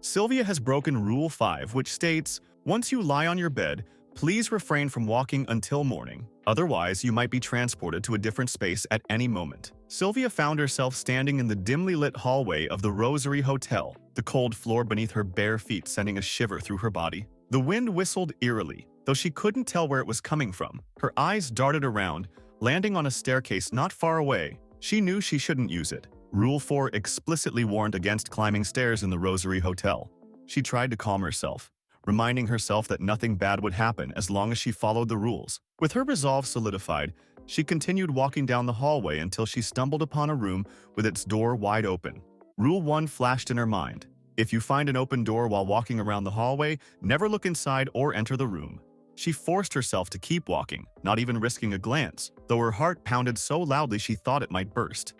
Sylvia has broken Rule 5, which states, once you lie on your bed, please refrain from walking until morning. Otherwise, you might be transported to a different space at any moment. Sylvia found herself standing in the dimly lit hallway of the Rosary Hotel, the cold floor beneath her bare feet sending a shiver through her body. The wind whistled eerily, though she couldn't tell where it was coming from. Her eyes darted around, landing on a staircase not far away. She knew she shouldn't use it. Rule 4 explicitly warned against climbing stairs in the Rosary Hotel. She tried to calm herself, reminding herself that nothing bad would happen as long as she followed the rules. With her resolve solidified, she continued walking down the hallway until she stumbled upon a room with its door wide open. Rule 1 flashed in her mind. If you find an open door while walking around the hallway, never look inside or enter the room. She forced herself to keep walking, not even risking a glance, though her heart pounded so loudly she thought it might burst.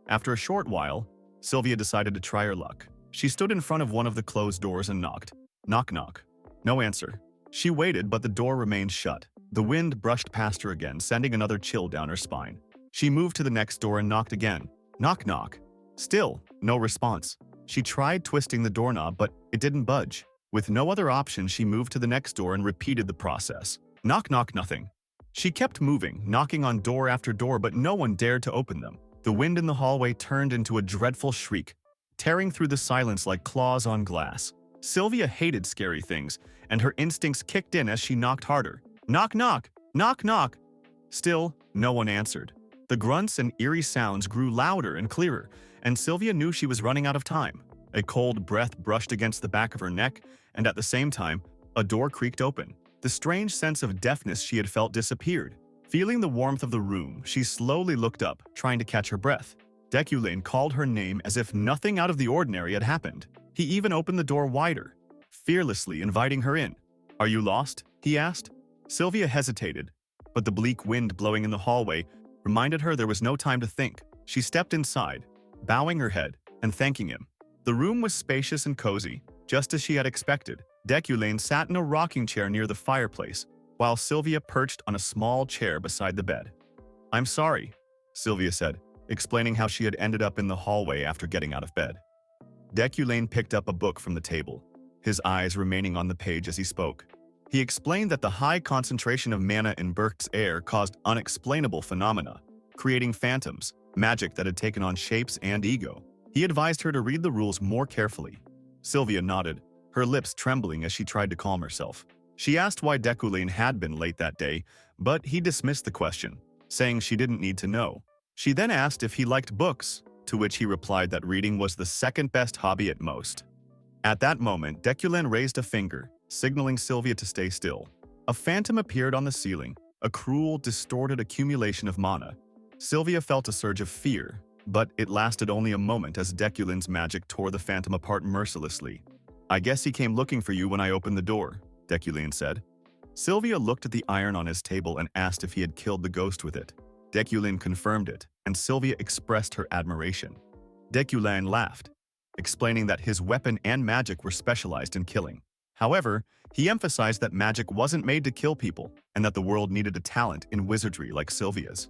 After a short while, Sylvia decided to try her luck. She stood in front of one of the closed doors and knocked. Knock, knock. No answer. She waited, but the door remained shut. The wind brushed past her again, sending another chill down her spine. She moved to the next door and knocked again. Knock, knock. Still, no response. She tried twisting the doorknob, but it didn't budge. With no other option, she moved to the next door and repeated the process. Knock, knock, nothing. She kept moving, knocking on door after door, but no one dared to open them. The wind in the hallway turned into a dreadful shriek, tearing through the silence like claws on glass. Sylvia hated scary things, and her instincts kicked in as she knocked harder. Knock, knock, knock, knock. Still, no one answered. The grunts and eerie sounds grew louder and clearer, and Sylvia knew she was running out of time. A cold breath brushed against the back of her neck, and at the same time, a door creaked open. The strange sense of deafness she had felt disappeared. Feeling the warmth of the room, she slowly looked up, trying to catch her breath. Deculein called her name as if nothing out of the ordinary had happened. He even opened the door wider, fearlessly inviting her in. "Are you lost?" he asked. Sylvia hesitated, but the bleak wind blowing in the hallway reminded her there was no time to think. She stepped inside, bowing her head and thanking him. The room was spacious and cozy, just as she had expected. Deculein sat in a rocking chair near the fireplace, while Sylvia perched on a small chair beside the bed. "I'm sorry," Sylvia said, explaining how she had ended up in the hallway after getting out of bed. Deculein picked up a book from the table, his eyes remaining on the page as he spoke. He explained that the high concentration of mana in Burke's air caused unexplainable phenomena, creating phantoms, magic that had taken on shapes and ego. He advised her to read the rules more carefully. Sylvia nodded, her lips trembling as she tried to calm herself. She asked why Deculein had been late that day, but he dismissed the question, saying she didn't need to know. She then asked if he liked books, to which he replied that reading was the second best hobby at most. At that moment, Deculein raised a finger, signaling Sylvia to stay still. A phantom appeared on the ceiling, a cruel, distorted accumulation of mana. Sylvia felt a surge of fear, but it lasted only a moment as Deculein's magic tore the phantom apart mercilessly. "I guess he came looking for you when I opened the door," Deculein said. Sylvia looked at the iron on his table and asked if he had killed the ghost with it. Deculein confirmed it, and Sylvia expressed her admiration. Deculein laughed, explaining that his weapon and magic were specialized in killing. However, he emphasized that magic wasn't made to kill people, and that the world needed a talent in wizardry like Sylvia's.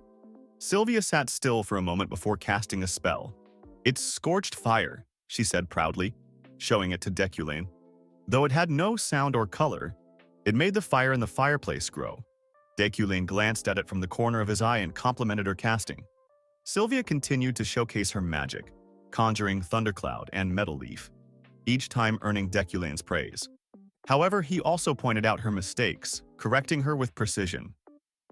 Sylvia sat still for a moment before casting a spell. "It's scorched fire," she said proudly, showing it to Deculein. Though it had no sound or color, it made the fire in the fireplace grow. Deculein glanced at it from the corner of his eye and complimented her casting. Sylvia continued to showcase her magic, conjuring Thundercloud and Metal Leaf, each time earning Deculein's praise. However, he also pointed out her mistakes, correcting her with precision.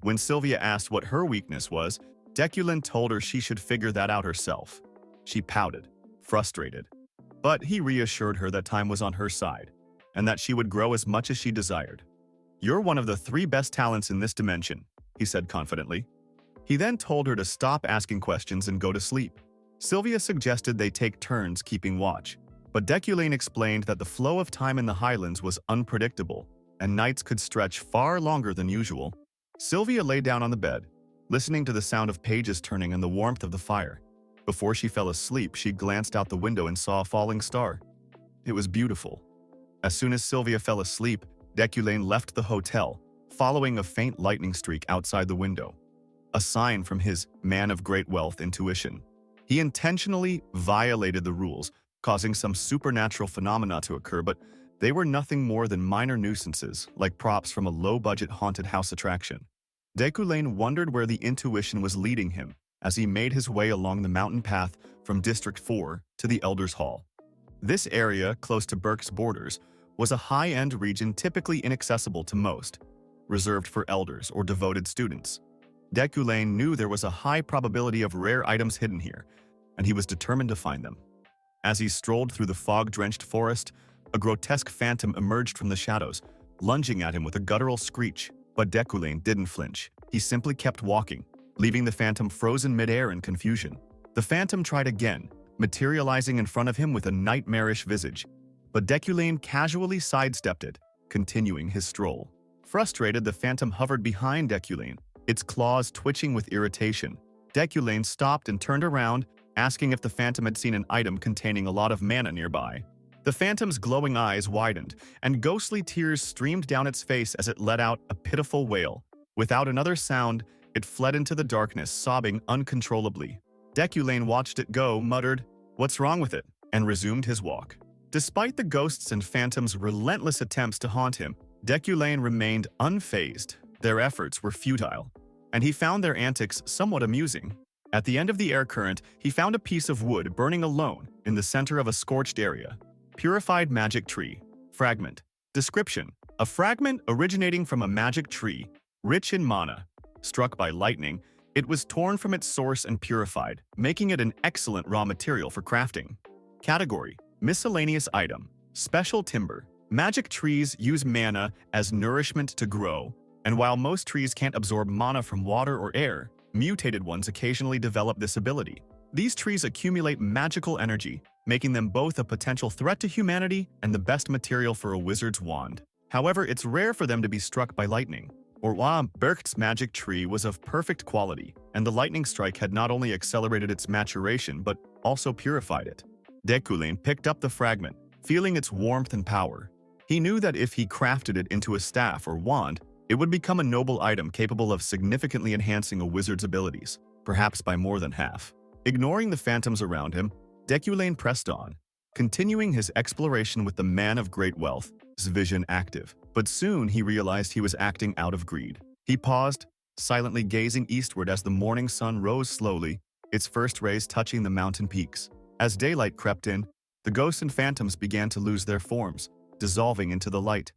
When Sylvia asked what her weakness was, Deculein told her she should figure that out herself. She pouted, frustrated, but he reassured her that time was on her side, and that she would grow as much as she desired. "You're one of the 3 best talents in this dimension," he said confidently. He then told her to stop asking questions and go to sleep. Sylvia suggested they take turns keeping watch, but Deculein explained that the flow of time in the Highlands was unpredictable, and nights could stretch far longer than usual. Sylvia lay down on the bed, listening to the sound of pages turning and the warmth of the fire. Before she fell asleep, she glanced out the window and saw a falling star. It was beautiful. As soon as Sylvia fell asleep, Deculein left the hotel, following a faint lightning streak outside the window, a sign from his man of great wealth intuition. He intentionally violated the rules, causing some supernatural phenomena to occur, but they were nothing more than minor nuisances, like props from a low-budget haunted house attraction. Deculein wondered where the intuition was leading him as he made his way along the mountain path from District 4 to the Elders' Hall. This area, close to Berk's borders, was a high-end region typically inaccessible to most, reserved for elders or devoted students. Deculein knew there was a high probability of rare items hidden here, and he was determined to find them. As he strolled through the fog-drenched forest, a grotesque phantom emerged from the shadows, lunging at him with a guttural screech. But Deculein didn't flinch. He simply kept walking, leaving the phantom frozen midair in confusion. The phantom tried again, materializing in front of him with a nightmarish visage. But Deculein casually sidestepped it, continuing his stroll. Frustrated, the phantom hovered behind Deculein, its claws twitching with irritation. Deculein stopped and turned around, asking if the phantom had seen an item containing a lot of mana nearby. The phantom's glowing eyes widened, and ghostly tears streamed down its face as it let out a pitiful wail. Without another sound, it fled into the darkness, sobbing uncontrollably. Deculein watched it go, muttered, "What's wrong with it?" and resumed his walk. Despite the ghosts and phantoms' relentless attempts to haunt him, Deculein remained unfazed. Their efforts were futile, and he found their antics somewhat amusing. At the end of the air current, he found a piece of wood burning alone in the center of a scorched area. Purified magic tree. Fragment. Description: a fragment originating from a magic tree, rich in mana. Struck by lightning, it was torn from its source and purified, making it an excellent raw material for crafting. Category: miscellaneous item. Special timber. Magic trees use mana as nourishment to grow, and while most trees can't absorb mana from water or air, mutated ones occasionally develop this ability. These trees accumulate magical energy, making them both a potential threat to humanity and the best material for a wizard's wand. However, it's rare for them to be struck by lightning. Berk's magic tree was of perfect quality, and the lightning strike had not only accelerated its maturation but also purified it. Deculein picked up the fragment, feeling its warmth and power. He knew that if he crafted it into a staff or wand, it would become a noble item capable of significantly enhancing a wizard's abilities, perhaps by more than half. Ignoring the phantoms around him, Deculein pressed on, continuing his exploration with the man of great wealth, his vision active. But soon he realized he was acting out of greed. He paused, silently gazing eastward as the morning sun rose slowly, its first rays touching the mountain peaks. As daylight crept in, the ghosts and phantoms began to lose their forms, dissolving into the light.